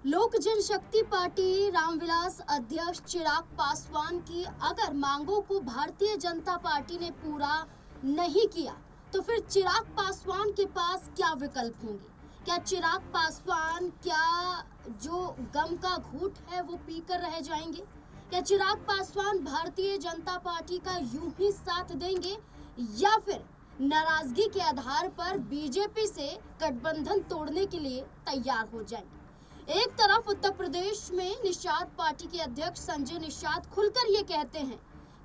लोक जनशक्ति पार्टी रामविलास अध्यक्ष चिराग पासवान की अगर मांगों को भारतीय जनता पार्टी ने पूरा नहीं किया तो फिर चिराग पासवान के पास क्या विकल्प होंगे? क्या चिराग पासवान जो गम का घूंट है वो पीकर रह जाएंगे? क्या चिराग पासवान भारतीय जनता पार्टी का यूं ही साथ देंगे या फिर नाराजगी के आधार पर बीजेपी से गठबंधन तोड़ने के लिए तैयार हो जाएंगे? एक तरफ उत्तर प्रदेश में निषाद पार्टी के अध्यक्ष संजय निषाद खुलकर ये कहते हैं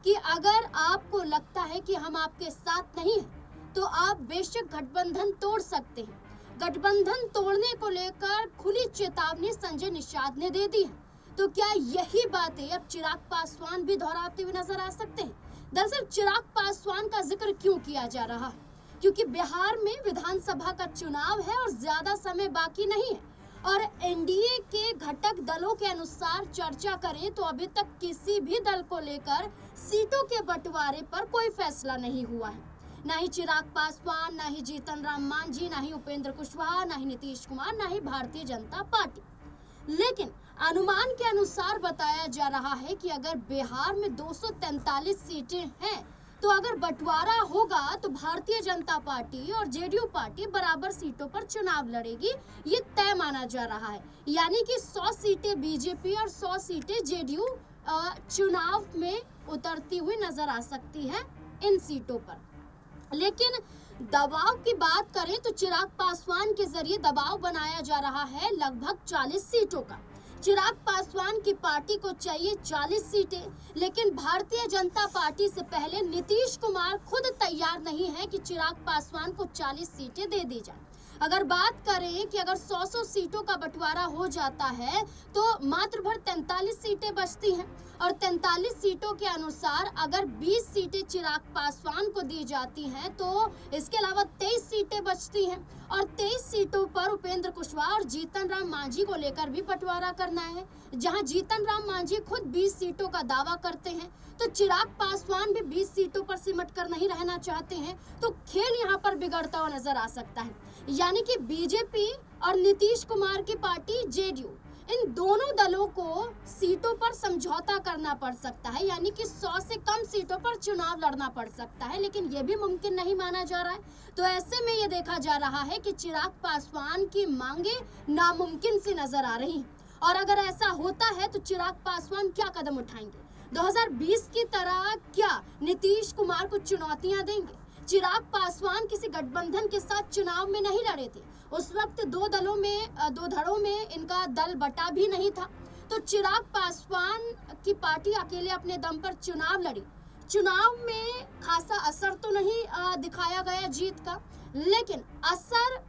कि अगर आपको लगता है कि हम आपके साथ नहीं हैं तो आप बेशक गठबंधन तोड़ सकते हैं। गठबंधन तोड़ने को लेकर खुली चेतावनी संजय निषाद ने दे दी है। तो क्या यही बातें अब चिराग पासवान भी दोहराते हुए नजर आ सकते हैं? दरअसल चिराग पासवान का जिक्र क्यों किया जा रहा है? क्योंकि बिहार में विधानसभा का चुनाव है और ज्यादा समय बाकी नहीं है और एनडीए के घटक दलों के अनुसार चर्चा करें तो अभी तक किसी भी दल को लेकर सीटों के बंटवारे पर कोई फैसला नहीं हुआ है। ना ही चिराग पासवान, ना ही जीतन राम मांझी, ना ही उपेंद्र कुशवाहा, ना ही नीतीश कुमार, ना ही भारतीय जनता पार्टी। लेकिन अनुमान के अनुसार बताया जा रहा है कि अगर बिहार में 243 सीटें हैं तो अगर बंटवारा होगा तो भारतीय जनता पार्टी और जेडीयू पार्टी बराबर सीटों पर चुनाव लड़ेगी, ये तय माना जा रहा है। यानी कि 100 सीटें बीजेपी और 100 सीटें जेडीयू चुनाव में उतरती हुई नजर आ सकती है इन सीटों पर। लेकिन दबाव की बात करें तो चिराग पासवान के जरिए दबाव बनाया जा रहा है लगभग 40 सीटों का। चिराग पासवान की पार्टी को चाहिए 40 सीटें, लेकिन भारतीय जनता पार्टी से पहले नीतीश कुमार खुद तैयार नहीं है कि चिराग पासवान को 40 सीटें दे दी जाए। अगर बात करें कि अगर 100 सीटों का बंटवारा हो जाता है तो मात्र भर 43 सीटें बचती हैं और 43 सीटों के अनुसार अगर 20 सीटें चिराग पासवान को दी जाती हैं तो इसके अलावा 23 सीटें बचती हैं और 23 सीटों पर उपेंद्र कुशवाहा और जीतन राम मांझी को लेकर भी बंटवारा करना है। जहां जीतन राम मांझी खुद 20 सीटों का दावा करते हैं तो चिराग पासवान भी 20 सीटों पर सिमट कर नहीं रहना चाहते हैं, तो खेल यहां पर बिगड़ता हुआ नजर आ सकता है। यानी कि बीजेपी और नीतीश कुमार की पार्टी जेडीयू, इन दोनों दलों को सीटों पर समझौता करना पड़ सकता है, यानी कि 100 से कम सीटों पर चुनाव लड़ना पड़ सकता है, लेकिन यह भी मुमकिन नहीं माना जा रहा है। तो ऐसे में ये देखा जा रहा है कि चिराग पासवान की मांगे नामुमकिन सी नजर आ रही हैं। और अगर ऐसा होता है तो चिराग पासवान क्या कदम उठाएंगे? 2020 की तरह क्या नीतीश कुमार को चुनौतियां देंगे? चिराग पासवान किसी गठबंधन के साथ चुनाव में नहीं लड़े थे, उस वक्त दो धड़ों में इनका दल बटा भी नहीं था। तो चिराग पासवान की पार्टी अकेले अपने दम पर चुनाव लड़ी। चुनाव में खासा असर तो नहीं दिखाया गया जीत का, लेकिन असर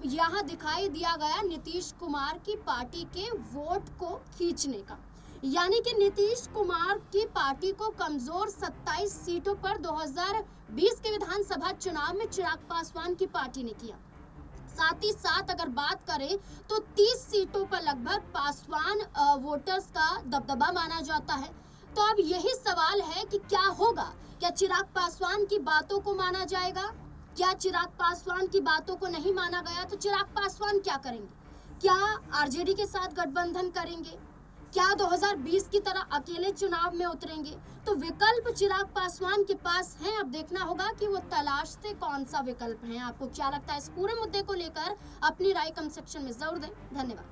यहाँ दिखाई दिया गया नीतीश कुमार की पार्टी के वोट को खींचने का। यानी कि नीतीश कुमार की पार्टी को कमजोर 27 सीटों पर 2020 के विधानसभा चुनाव में चिराग पासवान की पार्टी ने किया। साथ ही साथ अगर बात करें तो 30 सीटों पर लगभग पासवान वोटर्स का दबदबा माना जाता है। तो अब यही सवाल है कि क्या होगा? क्या चिराग पासवान की बातों को माना जाएगा? क्या चिराग पासवान की बातों को नहीं माना गया तो चिराग पासवान क्या करेंगे? क्या आरजेडी के साथ गठबंधन करेंगे? क्या 2020 की तरह अकेले चुनाव में उतरेंगे? तो विकल्प चिराग पासवान के पास हैं। अब देखना होगा कि वो तलाशते कौन सा विकल्प है। आपको क्या लगता है इस पूरे मुद्दे को लेकर? अपनी राय कमेंट सेक्शन में जरूर दें। धन्यवाद।